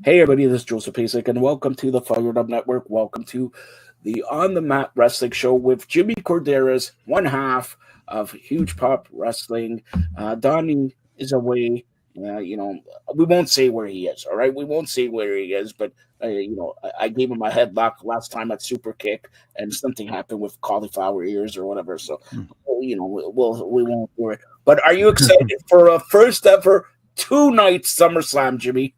Hey everybody, this is Joseph Pasek, and welcome to the Fired Up Network. Welcome to the On the Mat Wrestling Show with Jimmy Korderas, one half of Huge Pop Wrestling. Donnie is away. We won't say where he is, all right? We won't say where he is, but, I gave him a headlock last time at Super Kick, and something happened with cauliflower ears or whatever, so, we won't do it. But are you excited for a first ever two-night SummerSlam, Jimmy?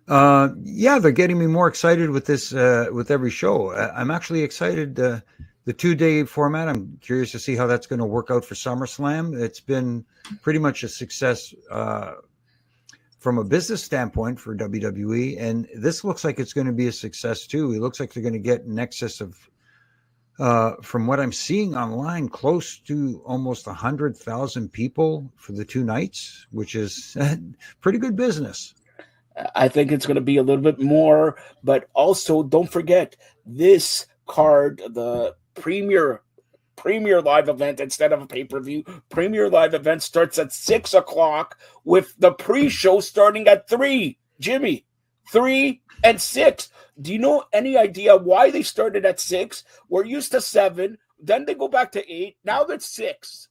Yeah, they're getting me more excited with this, with every show. I'm actually excited. The 2-day format, I'm curious to see how that's going to work out for SummerSlam. It's been pretty much a success from a business standpoint for WWE, and this looks like it's going to be a success too. It looks like they're going to get in excess of, from what I'm seeing online, close to almost 100,000 people for the 2 nights, which is pretty good business. I think it's going to be a little bit more, but also don't forget this card, the premier live event instead of a pay-per-view. Premier live event starts at 6:00 with the pre-show starting at 3. Jimmy, 3 and 6. Do you know any idea why they started at 6? We're used to 7. Then they go back to 8. Now that's 6.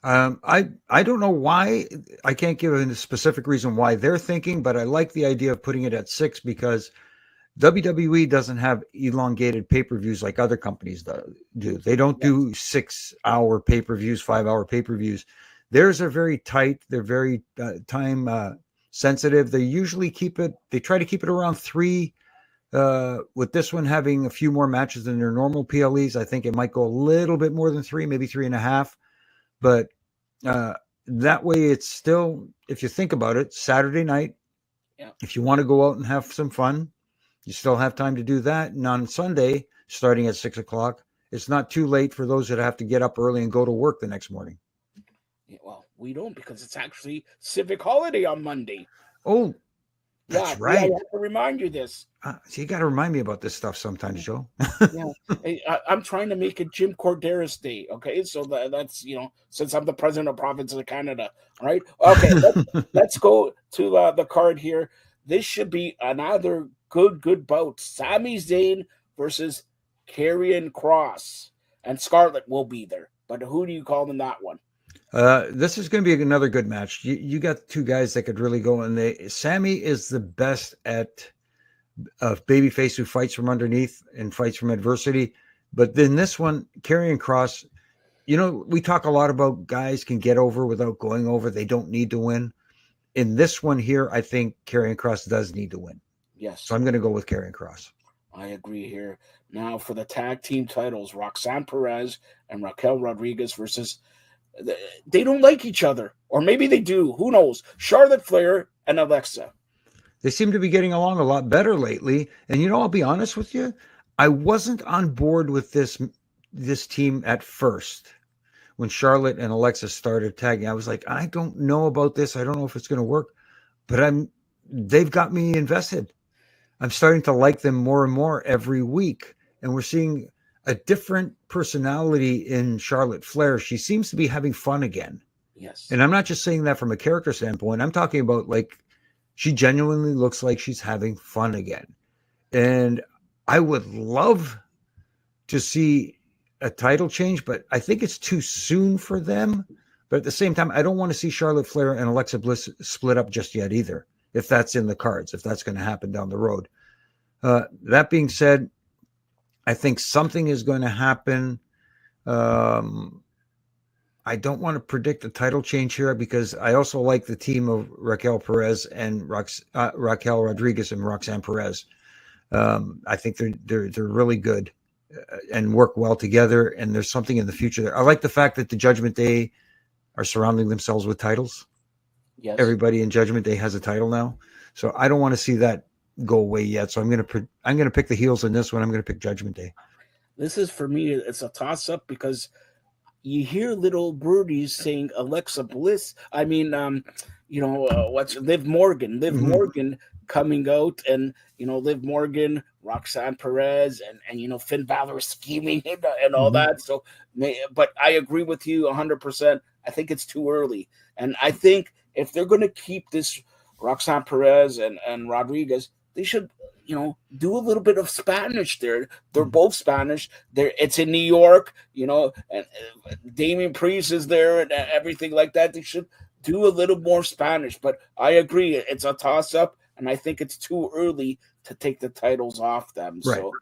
I don't know why. I can't give a specific reason why they're thinking, but I like the idea of putting it at 6 because WWE doesn't have elongated pay-per-views like other companies do. They don't do 6-hour pay-per-views, 5-hour pay-per-views. Theirs are very tight. They're very time sensitive. They usually try to keep it around 3. With this one having a few more matches than their normal PLEs, I think it might go a little bit more than 3, maybe 3.5. But that way it's still, if you think about it, Saturday night. Yeah. If you want to go out and have some fun, you still have time to do that. And on Sunday, starting at 6:00, it's not too late for those that have to get up early and go to work the next morning. Yeah, well, we don't because it's actually civic holiday on Monday. Oh, that's right. I have to remind you this. So you got to remind me about this stuff sometimes, Joe. I'm trying to make it Jim Korderas Day, okay? So that's, since I'm the president of the province of Canada, all right? Okay, let's go to the card here. This should be another good bout. Sami Zayn versus Karrion Kross. And Scarlett will be there. But who do you call in that one? This is going to be another good match. You got 2 guys that could really go, and Sammy is the best at a babyface who fights from underneath and fights from adversity. But then this one, Karrion Kross, we talk a lot about guys can get over without going over. They don't need to win. In this one here, I think Karrion Kross does need to win. Yes. So I'm going to go with Karrion Kross. I agree here. Now for the tag team titles, Roxanne Perez and Raquel Rodriguez versus... They don't like each other. Or maybe they do. Who knows? Charlotte Flair and Alexa. They seem to be getting along a lot better lately. And, I'll be honest with you. I wasn't on board with this team at first. When Charlotte and Alexa started tagging, I was like, I don't know about this. I don't know if it's going to work. But they've got me invested. I'm starting to like them more and more every week. And we're seeing a different personality in Charlotte Flair. She seems to be having fun again. Yes. And I'm not just saying that from a character standpoint. I'm talking about she genuinely looks like she's having fun again. And I would love to see a title change, but I think it's too soon for them. But at the same time, I don't want to see Charlotte Flair and Alexa Bliss split up just yet either, if that's in the cards, if that's going to happen down the road. That being said, I think something is going to happen. I don't want to predict a title change here because I also like the team of Raquel Perez and Raquel Rodriguez and Roxanne Perez. I think they're really good and work well together. And there's something in the future there. I like the fact that the Judgment Day are surrounding themselves with titles. Yes. Everybody in Judgment Day has a title now, so I don't want to see that go away yet. So I'm going to pick the heels in this one. I'm going to pick Judgment Day. This is, for me, it's a toss-up because you hear little birdies saying Alexa Bliss. I mean, what's Liv Morgan? Liv Morgan coming out, and Liv Morgan, Roxanne Perez, and Finn Balor scheming and all that. So, but I agree with you 100%. I think it's too early, and I think if they're going to keep this Roxanne Perez and Rodriguez, they should, do a little bit of Spanish there. They're both Spanish. It's in New York, and Damien Priest is there and everything like that. They should do a little more Spanish. But I agree, it's a toss up, and I think it's too early to take the titles off them. Right. So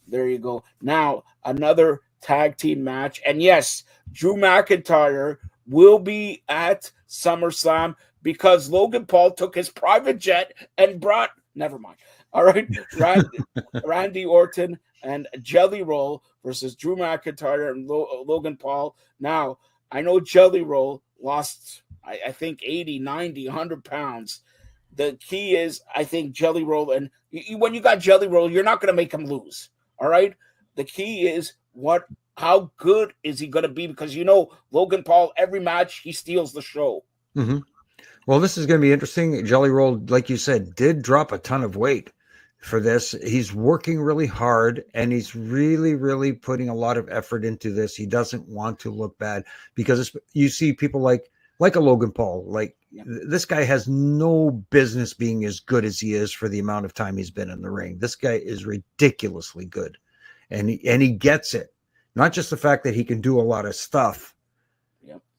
there you go. Now another tag team match, and yes, Drew McIntyre will be at SummerSlam because Logan Paul took his private jet and brought. Never mind. All right, Randy Orton and Jelly Roll versus Drew McIntyre and Logan Paul. Now, I know Jelly Roll lost, I think, 80, 90, 100 pounds. The key is, I think, Jelly Roll, and when you got Jelly Roll, you're not going to make him lose. All right? The key is how good is he going to be? Because, Logan Paul, every match, he steals the show. Mm-hmm. Well, this is going to be interesting. Jelly Roll, like you said, did drop a ton of weight for this. He's working really hard, and he's really, really putting a lot of effort into this. He doesn't want to look bad because you see people like a Logan Paul. This guy has no business being as good as he is for the amount of time he's been in the ring. This guy is ridiculously good, and he gets it. Not just the fact that he can do a lot of stuff.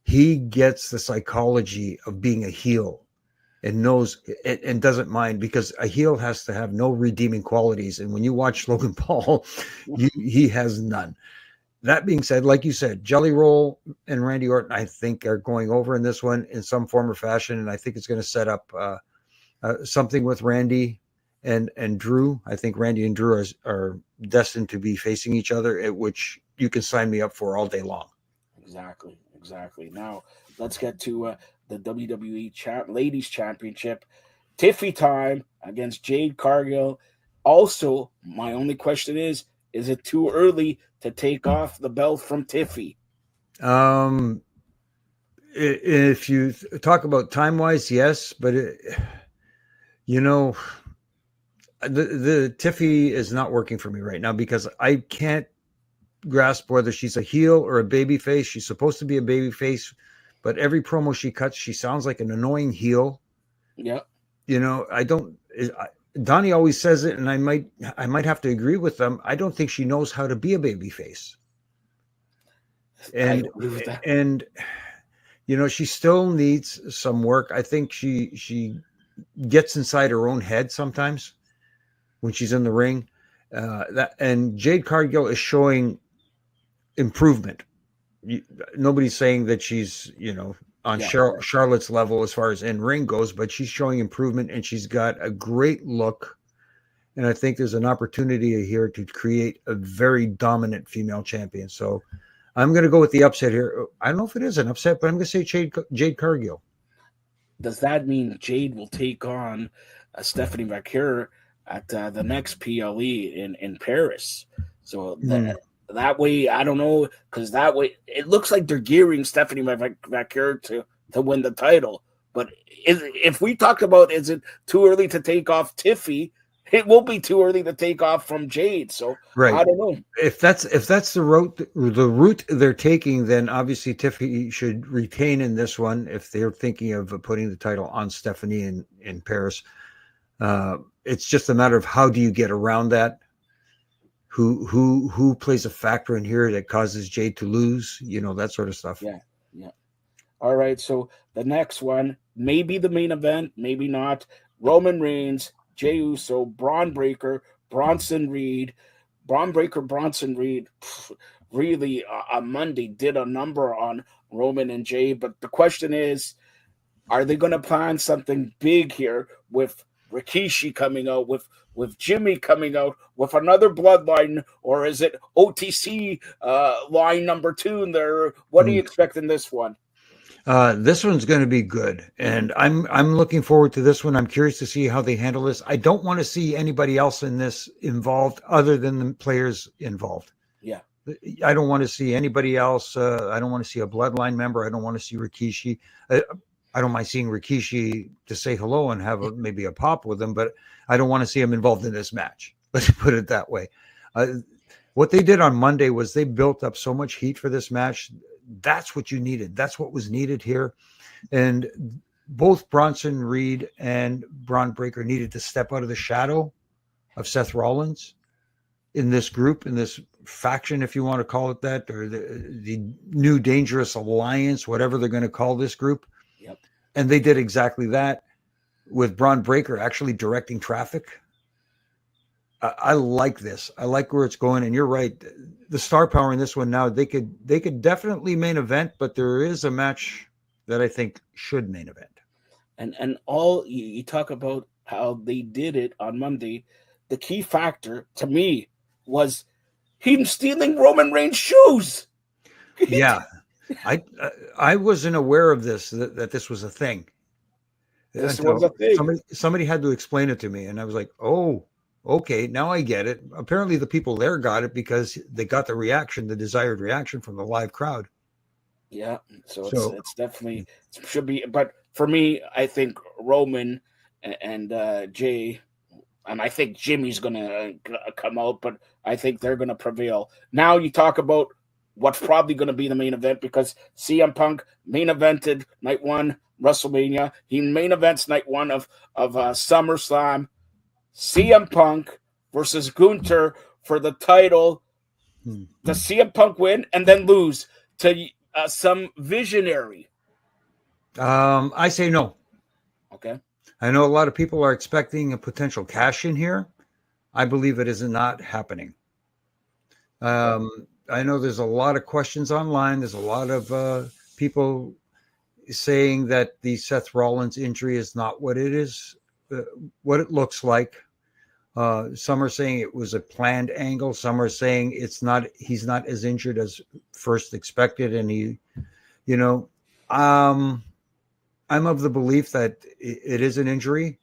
He gets the psychology of being a heel and knows and doesn't mind, because a heel has to have no redeeming qualities. And when you watch Logan Paul, he has none. That being said, like you said, Jelly Roll and Randy Orton, I think, are going over in this one in some form or fashion. And I think it's going to set up something with Randy and Drew. I think Randy and Drew are destined to be facing each other, which you can sign me up for all day long. Exactly. Now, let's get to the WWE Ladies Championship. Tiffy time against Jade Cargill. Also, my only question is it too early to take off the belt from Tiffy? If you talk about time-wise, yes. But, the Tiffy is not working for me right now because I can't grasp whether she's a heel or a baby face. She's supposed to be a baby face, but every promo she cuts, she sounds like an annoying heel. Yeah. Donnie always says it, and I might have to agree with them. I don't think she knows how to be a baby face. And she still needs some work. I think she gets inside her own head sometimes when she's in the ring. And Jade Cargill is showing improvement. Nobody's saying that she's on Charlotte's level as far as in ring goes, but she's showing improvement, and she's got a great look. And I think there's an opportunity here to create a very dominant female champion. So I'm going to go with the upset here. I don't know if it is an upset, but I'm going to say Jade Cargill. Does that mean Jade will take on Stephanie McCure at the next PLE in Paris? So that way, I don't know, because that way it looks like they're gearing Stephanie McCure to win the title. But if we talk about, is it too early to take off Tiffy? It won't be too early to take off from Jade. So right. I don't know. If that's the route they're taking, then obviously Tiffy should retain in this one. If they're thinking of putting the title on Stephanie in Paris, it's just a matter of how do you get around that. Who plays a factor in here that causes Jade to lose? That sort of stuff. Yeah. All right. So the next one, maybe the main event, maybe not. Roman Reigns, Jey Uso, Braun Breaker, Bronson Reed. Really on Monday did a number on Roman and Jey. But the question is, are they going to plan something big here with Rikishi coming out, with Jimmy coming out, with another bloodline, or is it OTC line number 2 in there? What do you expect in this one? This one's going to be good, and I'm looking forward to this one. I'm curious to see how they handle this. I don't want to see anybody else in this involved other than the players involved. Yeah. I don't want to see anybody else. I don't want to see a bloodline member. I don't want to see Rikishi. I don't mind seeing Rikishi to say hello and have maybe a pop with him, but I don't want to see him involved in this match. Let's put it that way. What they did on Monday was they built up so much heat for this match. That's what you needed. That's what was needed here. And both Bronson Reed and Braun Breaker needed to step out of the shadow of Seth Rollins in this group, in this faction, if you want to call it that, or the new dangerous alliance, whatever they're going to call this group. Yep. And they did exactly that, with Braun Breaker actually directing traffic. I like this. I like where it's going. And you're right. The star power in this one now, they could definitely main event, but there is a match that I think should main event. And all you talk about how they did it on Monday. The key factor to me was him stealing Roman Reigns' shoes. Yeah, I wasn't aware of this, that this was a thing. This was a thing. Somebody had to explain it to me, and I was like, oh, okay, now I get it. Apparently the people there got it because they got the reaction, the desired reaction from the live crowd. Yeah, so it's definitely, it should be. But for me, I think Roman and Jay, and I think Jimmy's going to come out, but I think they're going to prevail. Now you talk about what's probably going to be the main event, because CM Punk main evented night one WrestleMania. He main events night one of SummerSlam. CM Punk versus Gunther for the title. Does CM Punk win and then lose to some visionary? I say no. Okay. I know a lot of people are expecting a potential cash in here. I believe it is not happening. I know there's a lot of questions online. There's a lot of people saying that the Seth Rollins injury is not what it is, what it looks like. Some are saying it was a planned angle. Some are saying it's not. He's not as injured as first expected, and I'm of the belief that it is an injury.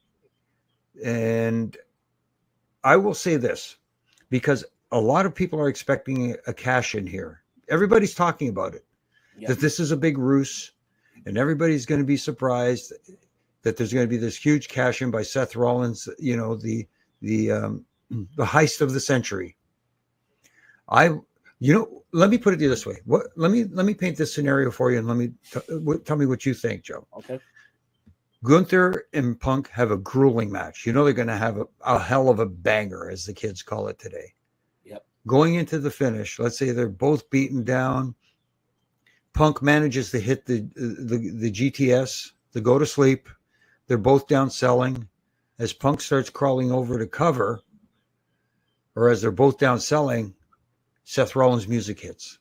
And I will say this, because a lot of people are expecting a cash in here. Everybody's talking about it, that this is a big ruse, and everybody's going to be surprised that there's going to be this huge cash in by Seth Rollins, the heist of the century. Let me put it this way. Let me paint this scenario for you, and let me tell me what you think, Joe. Okay. Gunther and Punk have a grueling match. They're going to have a hell of a banger, as the kids call it today. Yep. Going into the finish, let's say they're both beaten down. Punk manages to hit the GTS, the go to sleep. They're both down selling. As Punk starts crawling over to cover, or as they're both down selling, Seth Rollins' music hits.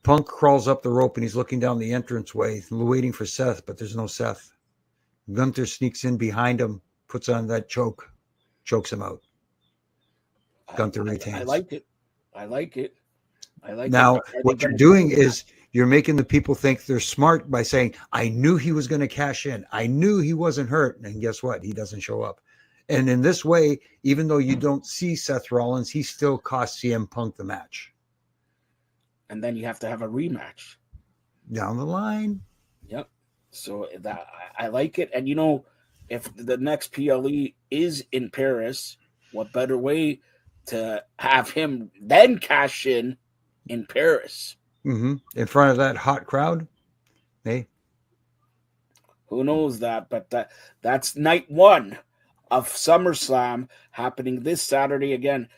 Punk crawls up the rope and he's looking down the entranceway, waiting for Seth, but there's no Seth. Gunther sneaks in behind him, puts on that choke, chokes him out. Gunther retains. I like it. Now, what you're doing is you're making the people think they're smart by saying, I knew he was going to cash in. I knew he wasn't hurt. And guess what? He doesn't show up. And in this way, even though you don't see Seth Rollins, he still cost CM Punk the match. And then you have to have a rematch down the line. Yep. So that I like it. And if the next PLE is in Paris, what better way to have him then cash in Paris? In front of that hot crowd. Hey, who knows that? But that's night one of SummerSlam happening this Saturday. Again,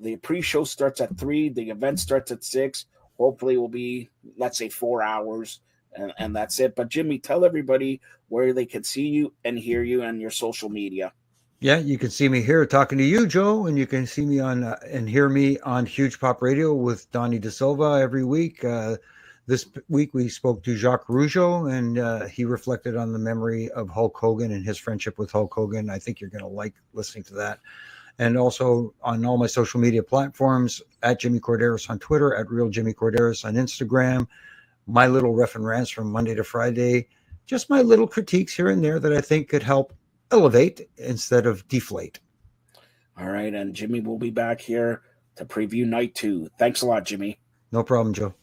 the pre-show starts at 3. The event starts at 6. Hopefully it will be, let's say, 4 hours, and that's it. But Jimmy, tell everybody where they can see you and hear you and your social media. Yeah, you can see me here talking to you, Joe, and you can see me on and hear me on Huge Pop Radio with Donnie De Silva every week. This week we spoke to Jacques Rougeau, and he reflected on the memory of Hulk Hogan and his friendship with Hulk Hogan. I think you're going to like listening to that. And also on all my social media platforms, at Jimmy Korderas on Twitter, at Real Jimmy Korderas on Instagram, my little ref and rants from Monday to Friday, just my little critiques here and there that I think could help elevate instead of deflate. All right, and Jimmy will be back here to preview night 2. Thanks a lot, Jimmy. No problem, Joe.